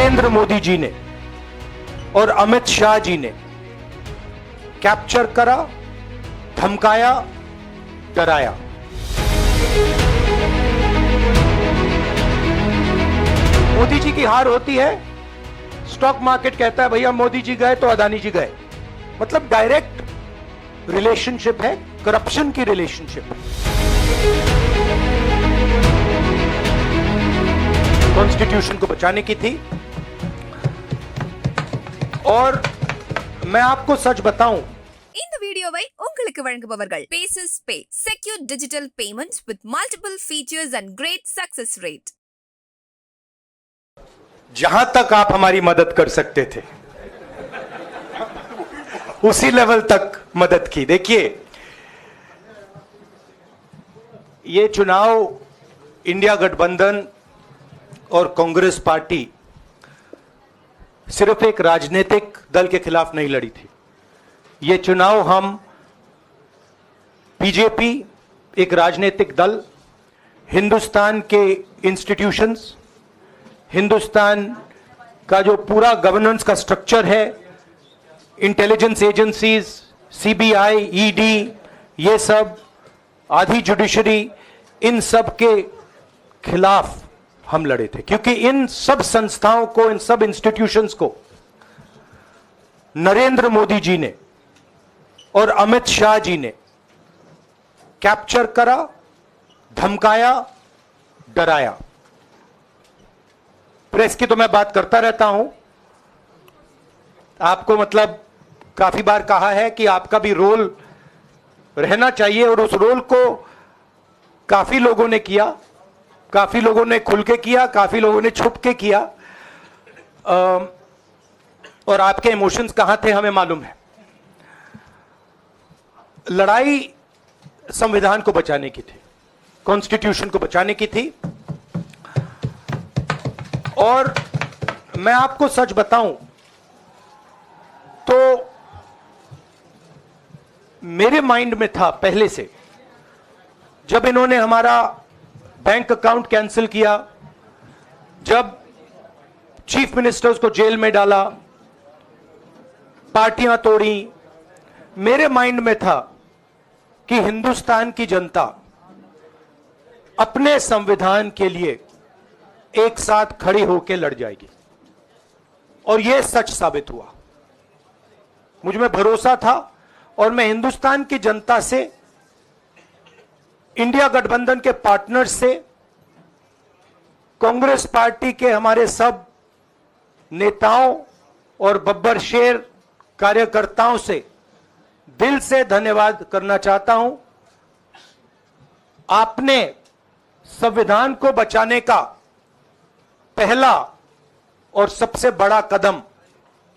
नरेंद्र मोदी जी ने और अमित शाह जी ने कैप्चर करा, धमकाया, डराया। मोदी जी की हार होती है, स्टॉक मार्केट कहता है भैया मोदी जी गए तो अदानी जी गए। मतलब डायरेक्ट रिलेशनशिप है, करप्शन की रिलेशनशिप है। कॉन्स्टिट्यूशन को बचाने की थी। और मैं आपको सच बताऊं, இந்த வீடியோவை உங்களுக்கு வழங்குபவர்கள் பேசஸ் pay secure digital payments with multiple features and great success rate. जहां तक आप हमारी मदद कर सकते थे उसी लेवल तक मदद की। देखिए, ये चुनाव इंडिया गठबंधन और कांग्रेस पार्टी सिर्फ एक राजनीतिक दल के खिलाफ नहीं लड़ी थी। ये चुनाव हम बीजेपी, एक राजनीतिक दल, हिंदुस्तान के इंस्टीट्यूशंस, हिंदुस्तान का जो पूरा गवर्नेंस का स्ट्रक्चर है, इंटेलिजेंस एजेंसीज, सीबीआई, ईडी, ये सब, आधी जुडिशरी, इन सब के खिलाफ हम लड़े थे। क्योंकि इन सब संस्थाओं को, इन सब इंस्टीट्यूशंस को नरेंद्र मोदी जी ने और अमित शाह जी ने कैप्चर करा, धमकाया, डराया। प्रेस की तो मैं बात करता रहता हूं, आपको मतलब काफी बार कहा है कि आपका भी रोल रहना चाहिए, और उस रोल को काफी लोगों ने किया, काफी लोगों ने खुल के किया, काफी लोगों ने छुप के किया। और आपके इमोशंस कहां थे हमें मालूम है। लड़ाई संविधान को बचाने की थी, कॉन्स्टिट्यूशन को बचाने की थी। और मैं आपको सच बताऊं तो मेरे माइंड में था पहले से, जब इन्होंने हमारा बैंक अकाउंट कैंसिल किया, जब चीफ मिनिस्टर्स को जेल में डाला, पार्टियां तोड़ी, मेरे माइंड में था कि हिंदुस्तान की जनता अपने संविधान के लिए एक साथ खड़ी होकर लड़ जाएगी। और यह सच साबित हुआ। मुझ में भरोसा था और मैं हिंदुस्तान की जनता से, इंडिया गठबंधन के पार्टनर्स से, कांग्रेस पार्टी के हमारे सब नेताओं और बब्बर शेर कार्यकर्ताओं से दिल से धन्यवाद करना चाहता हूं। आपने संविधान को बचाने का पहला और सबसे बड़ा कदम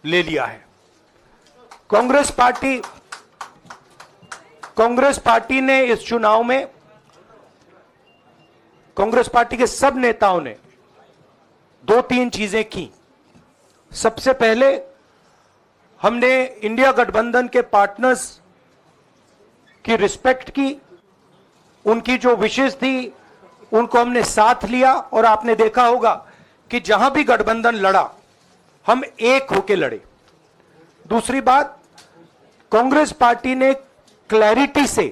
ले लिया है। कांग्रेस पार्टी ने इस चुनाव में, कांग्रेस पार्टी के सब नेताओं ने 2-3 चीजें की। सबसे पहले हमने इंडिया गठबंधन के पार्टनर्स की रिस्पेक्ट की, उनकी जो विशेष थी उनको हमने साथ लिया। और आपने देखा होगा कि जहां भी गठबंधन लड़ा, हम एक होकर लड़े। दूसरी बात, कांग्रेस पार्टी ने क्लैरिटी से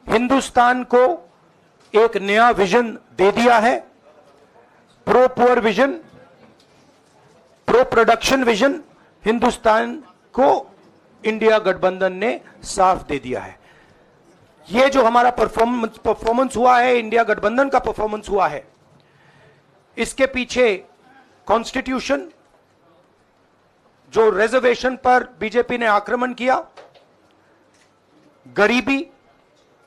हिंदुस्तान को एक नया विजन दे दिया है। Pro poor vision, pro production vision Hindustan को इंडिया गठबंधन ने साफ दे दिया है। यह जो हमारा परफॉर्मेंस हुआ है, इंडिया गठबंधन का परफॉर्मेंस हुआ है, इसके पीछे कॉन्स्टिट्यूशन, जो रिजर्वेशन पर बीजेपी ने आक्रमण किया, गरीबी,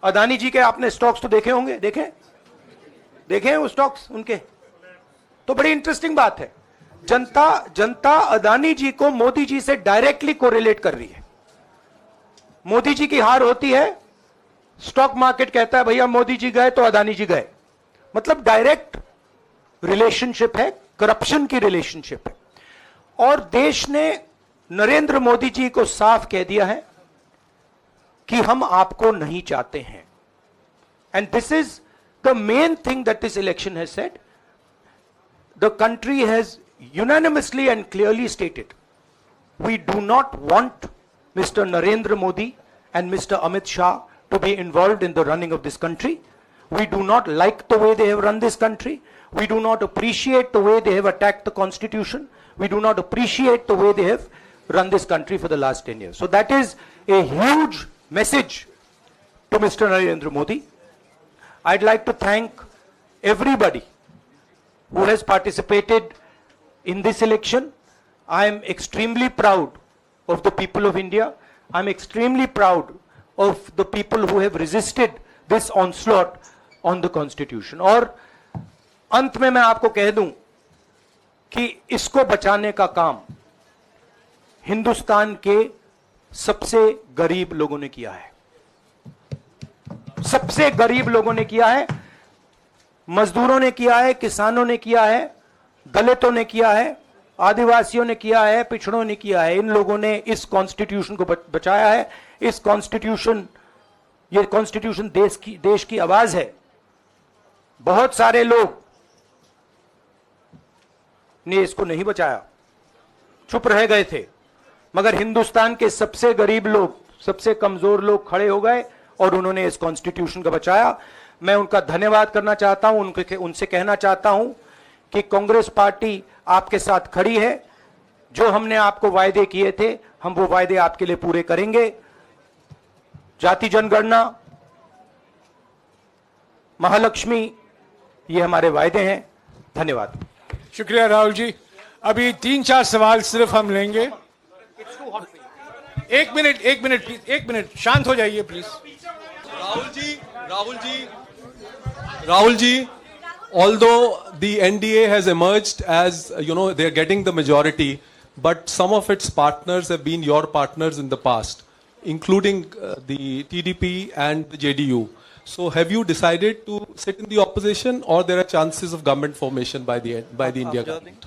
अदानी जी के आपने स्टॉक्स तो देखे होंगे, देखे हैं वो स्टॉक्स उनके, तो बड़ी इंटरेस्टिंग बात है। जनता अदानी जी को मोदी जी से डायरेक्टली कोरिलेट कर रही है। मोदी जी की हार होती है, स्टॉक मार्केट कहता है भैया मोदी जी गए तो अदानी जी गए। मतलब डायरेक्ट रिलेशनशिप है, करप्शन की रिलेशनशिप है। और देश ने नरेंद्र मोदी जी को साफ कह दिया है कि हम आपको नहीं चाहते हैं। And this is the main thing that this election has said. The country has unanimously and clearly stated, we do not want Mr. Narendra Modi and Mr. Amit Shah to be involved in the running of this country. We do not like the way they have run this country. We do not appreciate the way they have attacked the constitution. We do not appreciate the way they have run this country for the last 10 years. So that is a huge message to Mr. Narendra Modi. I'd like to thank everybody who has participated in this election. I am extremely proud of the people of India. I'm extremely proud of the people who have resisted this onslaught on the constitution. और अंत में मैं आपको कह दूं कि इसको बचाने का काम हिंदुस्तान के सबसे गरीब लोगों ने किया है। सबसे गरीब लोगों ने किया है, मजदूरों ने किया है, किसानों ने किया है, दलितों ने किया है, आदिवासियों ने किया है, पिछड़ों ने किया है। इन लोगों ने इस कॉन्स्टिट्यूशन को बचाया है। इस कॉन्स्टिट्यूशन, ये कॉन्स्टिट्यूशन देश की आवाज है। बहुत सारे लोग ने इसको नहीं बचाया, चुप रह गए थे, मगर हिंदुस्तान के सबसे गरीब लोग, सबसे कमजोर लोग खड़े हो गए और उन्होंने इस कॉन्स्टिट्यूशन को बचाया। मैं उनका धन्यवाद करना चाहता हूं, उनसे कहना चाहता हूं कि कांग्रेस पार्टी आपके साथ खड़ी है। जो हमने आपको वायदे किए थे, हम वो वायदे आपके लिए पूरे करेंगे। जाति जनगणना, महालक्ष्मी, ये हमारे वायदे हैं। धन्यवाद। शुक्रिया राहुल जी। अभी 3-4 सवाल सिर्फ हम लेंगे। एक मिनट प्लीज, एक मिनट, शांत हो जाइए please. Rahul ji, although the NDA has emerged as, they are getting the majority, but some of its partners have been your partners in the past, including the TDP and the JDU. So have you decided to sit in the opposition, or there are chances of government formation by the India government?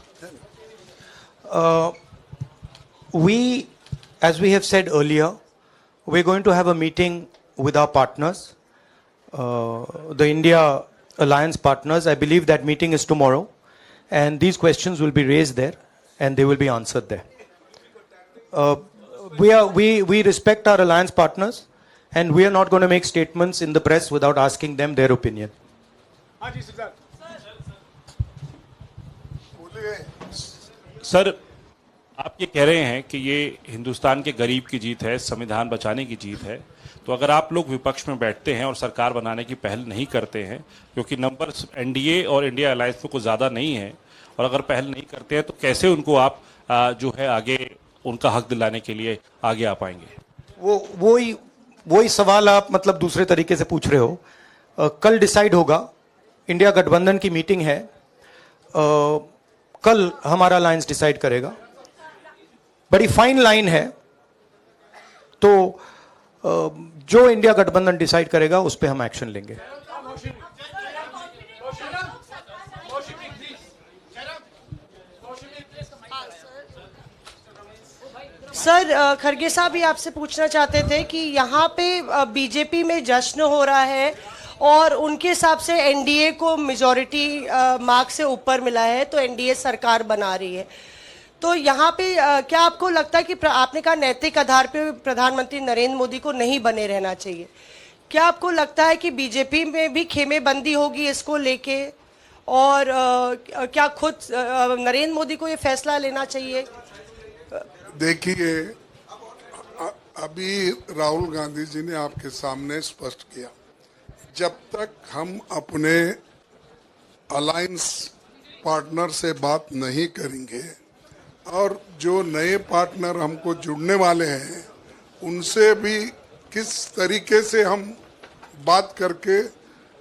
As we have said earlier, we're going to have a meeting with our partners, the India Alliance partners. I believe that meeting is tomorrow, and these questions will be raised there and they will be answered there. We respect our alliance partners, and we are not going to make statements in the press without asking them their opinion. Sir, आप ये कह रहे हैं कि ये हिंदुस्तान के गरीब की जीत है, संविधान बचाने की जीत है, तो अगर आप लोग विपक्ष में बैठते हैं और सरकार बनाने की पहल नहीं करते हैं, क्योंकि नंबर एनडीए और इंडिया अलायंस में कुछ ज़्यादा नहीं है, और अगर पहल नहीं करते हैं तो कैसे उनको आप जो है आगे उनका हक दिलाने के लिए आगे आ पाएंगे? वही सवाल आप मतलब दूसरे तरीके से पूछ रहे हो। कल डिसाइड होगा, इंडिया गठबंधन की मीटिंग है, कल हमारा अलायंस डिसाइड करेगा। बड़ी फाइन लाइन है, तो जो इंडिया गठबंधन डिसाइड करेगा उस पे हम एक्शन लेंगे। सर, खरगे साहब भी आपसे पूछना चाहते थे कि यहाँ पे बीजेपी में जश्न हो रहा है और उनके हिसाब से एनडीए को मेजॉरिटी मार्क्स से ऊपर मिला है, तो एनडीए सरकार बना रही है। तो यहाँ पे क्या आपको लगता है कि आपने कहा नैतिक आधार पे प्रधानमंत्री नरेंद्र मोदी को नहीं बने रहना चाहिए, क्या आपको लगता है कि बीजेपी में भी खेमेबंदी होगी इसको लेके, और क्या खुद नरेंद्र मोदी को ये फैसला लेना चाहिए? देखिए, अभी राहुल गांधी जी ने आपके सामने स्पष्ट किया, जब तक हम अपने अलायंस पार्टनर से बात नहीं करेंगे और जो नए पार्टनर हमको जुड़ने वाले हैं उनसे भी किस तरीके से हम बात करके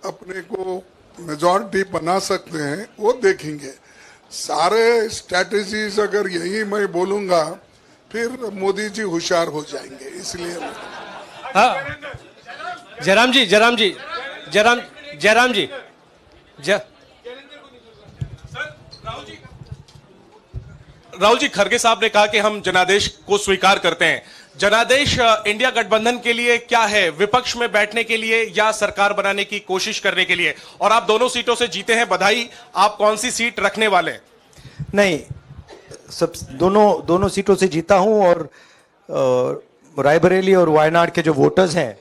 अपने को मेजॉरिटी बना सकते हैं वो देखेंगे। सारे स्ट्रैटेजीज अगर यही मैं बोलूँगा फिर मोदी जी होशियार हो जाएंगे, इसलिए जयराम जी राहुल जी, खरगे साहब ने कहा कि हम जनादेश को स्वीकार करते हैं। जनादेश इंडिया गठबंधन के लिए क्या है? विपक्ष में बैठने के लिए या सरकार बनाने की कोशिश करने के लिए? और आप दोनों सीटों से जीते हैं, बधाई। आप कौन सी सीट रखने वाले? नहीं, सब दोनों सीटों से जीता हूं और रायबरेली और वायनाड के जो वोटर्स हैं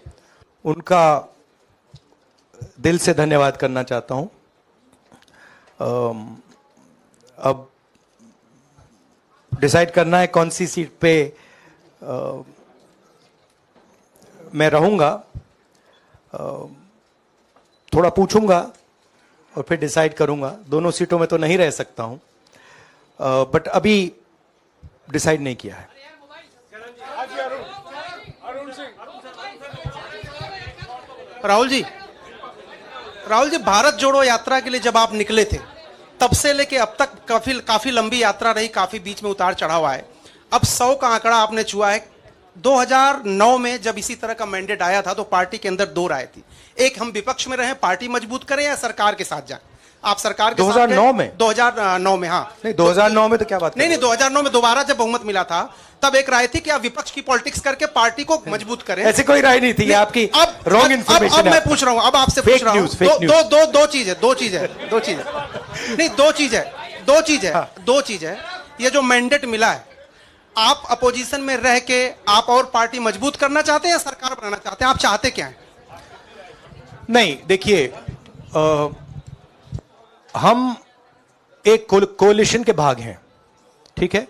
उनका दिल से धन्यवाद करना चाहता हूं। अब डिसाइड करना है कौन सी सीट पे मैं रहूंगा। थोड़ा पूछूंगा और फिर डिसाइड करूंगा। दोनों सीटों में तो नहीं रह सकता हूं, बट अभी डिसाइड नहीं किया है। राहुल जी, भारत जोड़ो यात्रा के लिए जब आप निकले थे तब से लेके अब तक काफी लंबी यात्रा रही, काफी बीच में उतार चढ़ाव आए। अब 100 का आंकड़ा आपने छुआ है। 2009 में जब इसी तरह का मैंडेट आया था तो पार्टी के अंदर 2 राय थी, एक हम विपक्ष में रहें, पार्टी मजबूत करें, या सरकार के साथ जाएं। आप सरकार के 2009 में 2009 में हाँ नहीं, 2009 में तो क्या बात नहीं 2009 में दोबारा जब बहुमत मिला था तब एक राय थी कि आप विपक्ष की पॉलिटिक्स करके पार्टी को मजबूत करें। ऐसी कोई राय नहीं थी। आपकी रॉन्ग इन्फॉर्मेशन। अब मैं पूछ रहा हूं, अब आपसे पूछ रहा हूं। दो चीज है। ये जो मैंडेट मिला है, आप अपोजिशन में रह के आप और पार्टी मजबूत करना चाहते हैं या सरकार बनाना चाहते हैं? आप चाहते क्या हैं? नहीं, देखिए, हम एक कोalition के भाग हैं, ठीक है।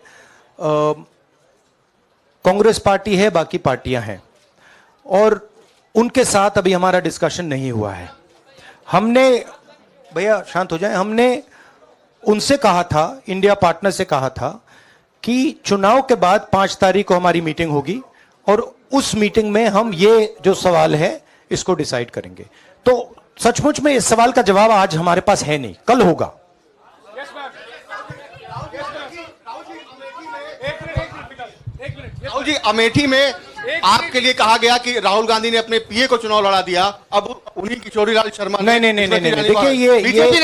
कांग्रेस पार्टी है, बाकी पार्टियां हैं, और उनके साथ अभी हमारा डिस्कशन नहीं हुआ है। हमने, भैया शांत हो जाए, हमने उनसे कहा था, इंडिया पार्टनर से कहा था कि चुनाव के बाद 5 तारीख को हमारी मीटिंग होगी और उस मीटिंग में हम ये जो सवाल है इसको डिसाइड करेंगे। तो सचमुच में इस सवाल का जवाब आज हमारे पास है नहीं, कल होगा। राहुल जी, अमेठी में आपके लिए कहा गया कि राहुल गांधी ने अपने पीए को चुनाव लड़ा दिया, अब उन्हीं किशोरीलाल शर्मा नहीं, देखिए, ये बीजेपी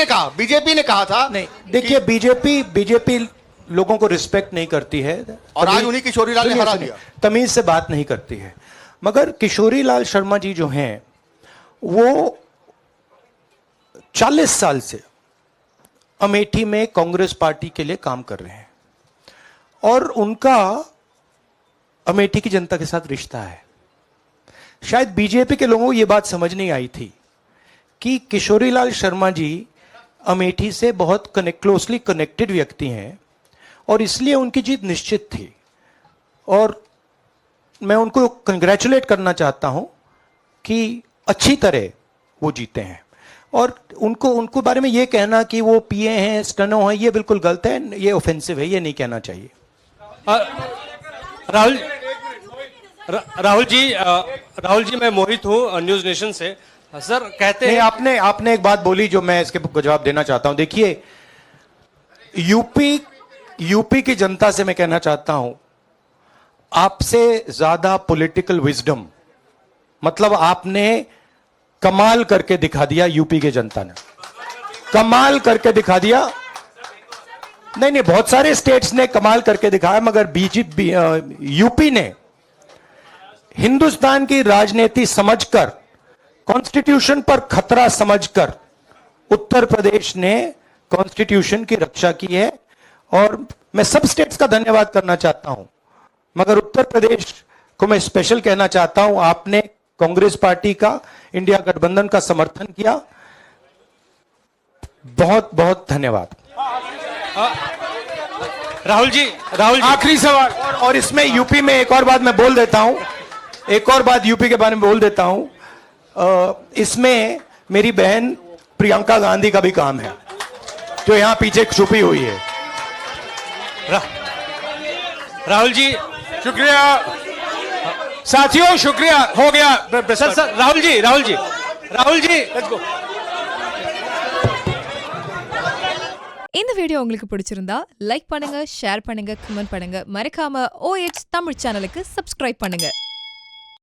ने कहा था। नहीं, देखिए, बीजेपी लोगों को रिस्पेक्ट नहीं करती है और आज उन्हीं किशोरीलाल ने हरा दिया। तमीज से बात नहीं करती है। मगर किशोरीलाल शर्मा जी जो हैं वो 40 साल से अमेठी में कांग्रेस पार्टी के लिए काम कर रहे हैं और उनका अमेठी की जनता के साथ रिश्ता है। शायद बीजेपी के लोगों को यह बात समझ नहीं आई थी कि किशोरीलाल शर्मा जी अमेठी से बहुत क्लोजली कनेक्टेड व्यक्ति हैं और इसलिए उनकी जीत निश्चित थी। और मैं उनको कंग्रेचुलेट करना चाहता हूं कि अच्छी तरह वो जीते हैं। और उनको बारे में ये कहना कि वो पीए हैं, स्टेनो हैं, ये बिल्कुल गलत है, ये ऑफेंसिव है, ये नहीं कहना चाहिए। राहुल जी, मैं मोहित हूं न्यूज नेशन से। सर कहते हैं, आपने एक बात बोली जो मैं इसके जवाब देना चाहता हूं। देखिए, यूपी की जनता से मैं कहना चाहता हूं, आपसे ज्यादा पॉलिटिकल विजडम, मतलब आपने कमाल करके दिखा दिया। यूपी की जनता ने कमाल करके दिखा दिया। नहीं, बहुत सारे स्टेट्स ने कमाल करके दिखाया, मगर बीजेपी यूपी ने हिंदुस्तान की राजनीति समझकर, कॉन्स्टिट्यूशन पर खतरा समझकर उत्तर प्रदेश ने कॉन्स्टिट्यूशन की रक्षा की है। और मैं सब स्टेट्स का धन्यवाद करना चाहता हूं, मगर उत्तर प्रदेश को मैं स्पेशल कहना चाहता हूं। आपने कांग्रेस पार्टी का, इंडिया गठबंधन का समर्थन किया, बहुत बहुत धन्यवाद। राहुल जी, आखिरी सवाल। और इसमें यूपी में एक और बात मैं बोल देता हूं, यूपी के बारे में बोल देता हूं। इसमें मेरी बहन प्रियंका गांधी का भी काम है, जो यहां पीछे छुपी हुई है। राहुल जी, शुक्रिया साथियों, शुक्रिया, हो गया। Sir Rahul ji let's go. இந்த வீடியோ உங்களுக்கு பிடிச்சிருந்தா லைக் பண்ணுங்க, ஷேர் பண்ணுங்க, கமெண்ட் பண்ணுங்க. மறக்காம OH தமிழ் சேனலுக்கு சப்ஸ்கிரைப் பண்ணுங்க.